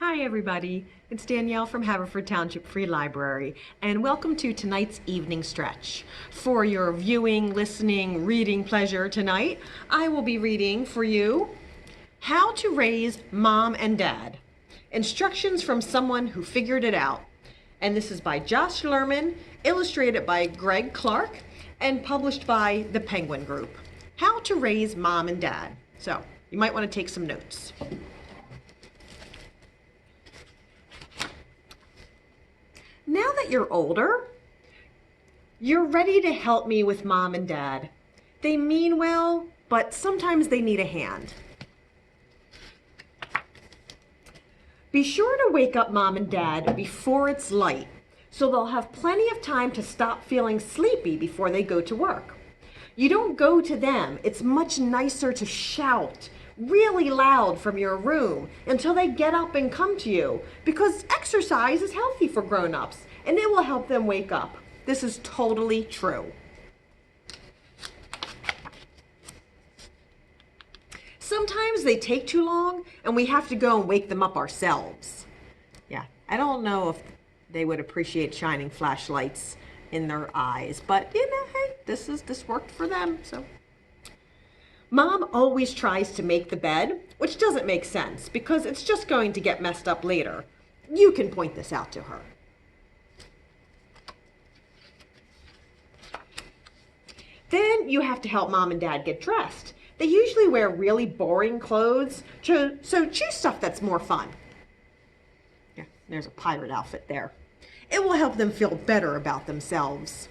Hi everybody, it's Danielle from Haverford Township Free Library, and welcome to tonight's evening stretch. For your viewing, listening, reading pleasure tonight, I will be reading for you How to Raise Mom and Dad, Instructions from Someone Who Figured It Out. And this is by Josh Lerman, illustrated by Greg Clark, and published by the Penguin Group. How to Raise Mom and Dad. So, you might want to take some notes. Now that you're older, you're ready to help me with mom and dad. They mean well, but sometimes they need a hand. Be sure to wake up mom and dad before it's light, so they'll have plenty of time to stop feeling sleepy before they go to work. You don't go to them. It's much nicer to shout really loud from your room until they get up and come to you, because exercise is healthy for grown-ups and it will help them wake up. This is totally true. Sometimes they take too long and we have to go and wake them up ourselves. Yeah, I don't know if they would appreciate shining flashlights in their eyes, but hey, this worked for them, so. Mom always tries to make the bed, which doesn't make sense because it's just going to get messed up later. You can point this out to her. Then you have to help mom and dad get dressed. They usually wear really boring clothes, so choose stuff that's more fun. Yeah, there's a pirate outfit there. It will help them feel better about themselves.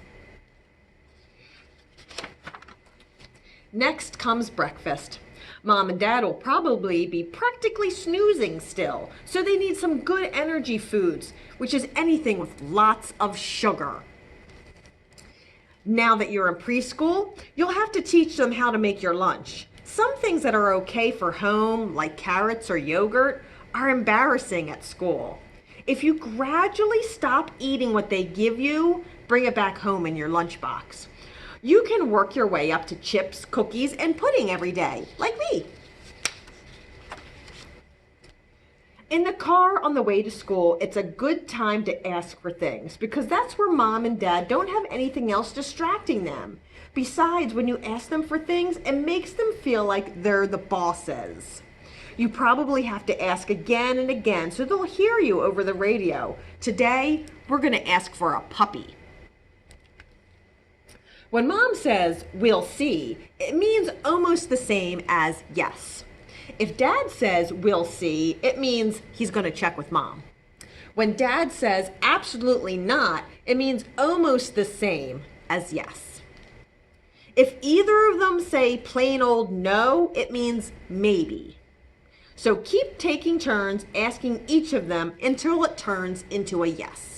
Next comes breakfast. Mom and dad will probably be practically snoozing still, so they need some good energy foods, which is anything with lots of sugar. Now that you're in preschool, you'll have to teach them how to make your lunch. Some things that are okay for home, like carrots or yogurt, are embarrassing at school. If you gradually stop eating what they give you, bring it back home in your lunchbox. You can work your way up to chips, cookies, and pudding every day, like me. In the car on the way to school, it's a good time to ask for things because that's where mom and dad don't have anything else distracting them. Besides, when you ask them for things, it makes them feel like they're the bosses. You probably have to ask again and again so they'll hear you over the radio. Today, we're going to ask for a puppy. When mom says, "we'll see," it means almost the same as yes. If dad says, "we'll see," it means he's going to check with mom. When dad says, "absolutely not," it means almost the same as yes. If either of them say plain old no, it means maybe. So keep taking turns asking each of them until it turns into a yes.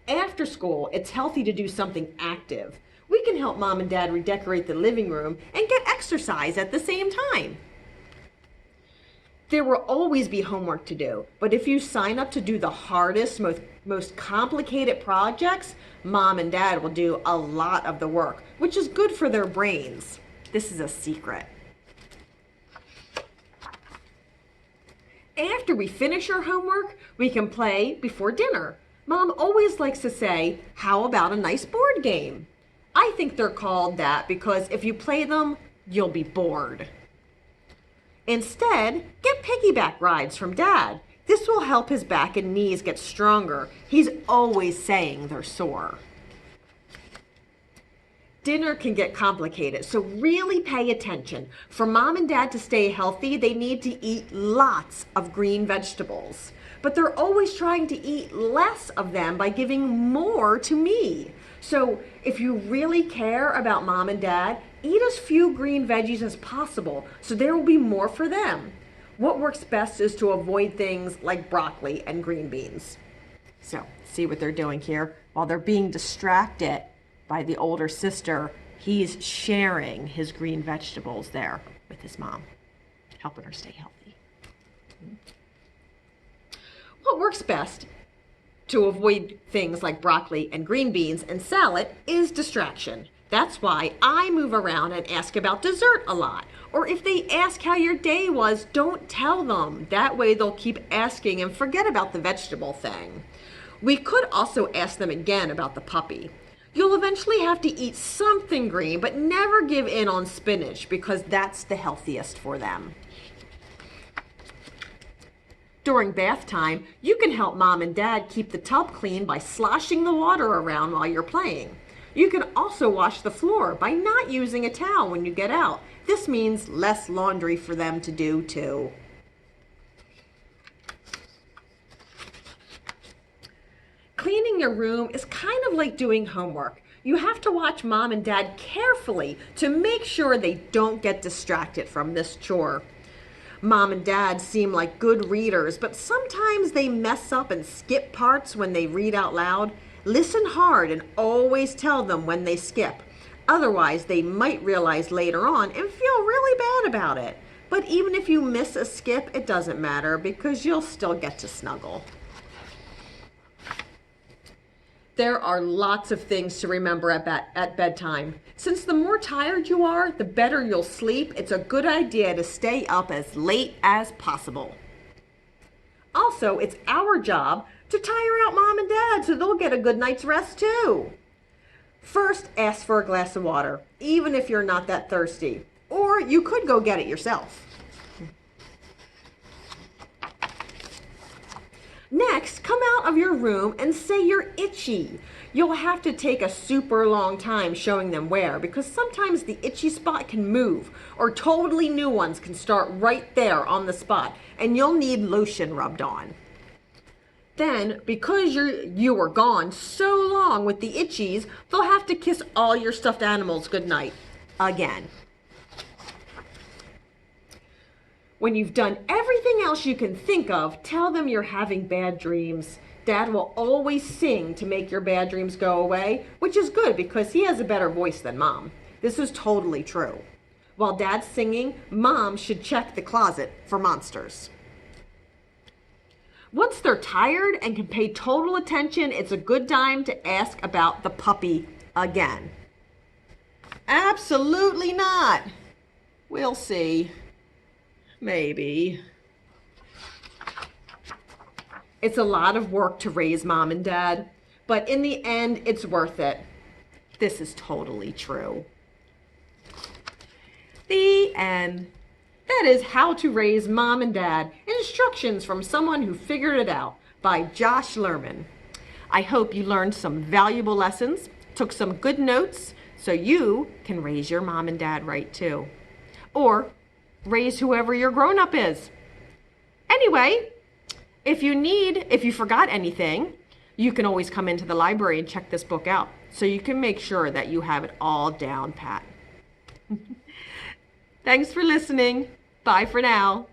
After school, it's healthy to do something active. We can help mom and dad redecorate the living room and get exercise at the same time. There will always be homework to do, but if you sign up to do the hardest, most complicated projects, mom and dad will do a lot of the work, which is good for their brains. This is a secret. After we finish our homework, we can play before dinner. Mom always likes to say, "how about a nice board game?" I think they're called that because if you play them, you'll be bored. Instead, get piggyback rides from dad. This will help his back and knees get stronger. He's always saying they're sore. Dinner can get complicated, so really pay attention. For mom and dad to stay healthy, they need to eat lots of green vegetables. But they're always trying to eat less of them by giving more to me. So if you really care about mom and dad, eat as few green veggies as possible so there will be more for them. What works best is to avoid things like broccoli and green beans. So see what they're doing here? While they're being distracted by the older sister, he's sharing his green vegetables there with his mom, helping her stay healthy. What works best to avoid things like broccoli and green beans and salad is distraction. That's why I move around and ask about dessert a lot. Or if they ask how your day was, don't tell them. That way they'll keep asking and forget about the vegetable thing. We could also ask them again about the puppy. You'll eventually have to eat something green, but never give in on spinach because that's the healthiest for them. During bath time, you can help mom and dad keep the tub clean by sloshing the water around while you're playing. You can also wash the floor by not using a towel when you get out. This means less laundry for them to do too. Cleaning your room is kind of like doing homework. You have to watch mom and dad carefully to make sure they don't get distracted from this chore. Mom and dad seem like good readers, but sometimes they mess up and skip parts when they read out loud. Listen hard and always tell them when they skip. Otherwise, they might realize later on and feel really bad about it. But even if you miss a skip, it doesn't matter because you'll still get to snuggle. There are lots of things to remember at bedtime. Since the more tired you are, the better you'll sleep. It's a good idea to stay up as late as possible. Also, it's our job to tire out mom and dad so they'll get a good night's rest too. First, ask for a glass of water, even if you're not that thirsty. Or you could go get it yourself. Next, come out of your room and say you're itchy. You'll have to take a super long time showing them where because sometimes the itchy spot can move or totally new ones can start right there on the spot and you'll need lotion rubbed on. Then, because you were gone so long with the itchies, they'll have to kiss all your stuffed animals goodnight again. When you've done everything else you can think of, tell them you're having bad dreams. Dad will always sing to make your bad dreams go away, which is good because he has a better voice than Mom. This is totally true. While Dad's singing, Mom should check the closet for monsters. Once they're tired and can pay total attention, it's a good time to ask about the puppy again. Absolutely not. We'll see. Maybe. It's a lot of work to raise mom and dad, but in the end, it's worth it. This is totally true. The end. That is How to Raise Mom and Dad, Instructions from Someone Who Figured It Out by Josh Lerman. I hope you learned some valuable lessons, took some good notes, so you can raise your mom and dad right too. Or raise whoever your grown-up is. Anyway, if you forgot anything, you can always come into the library and check this book out so you can make sure that you have it all down pat. Thanks for listening. Bye for now.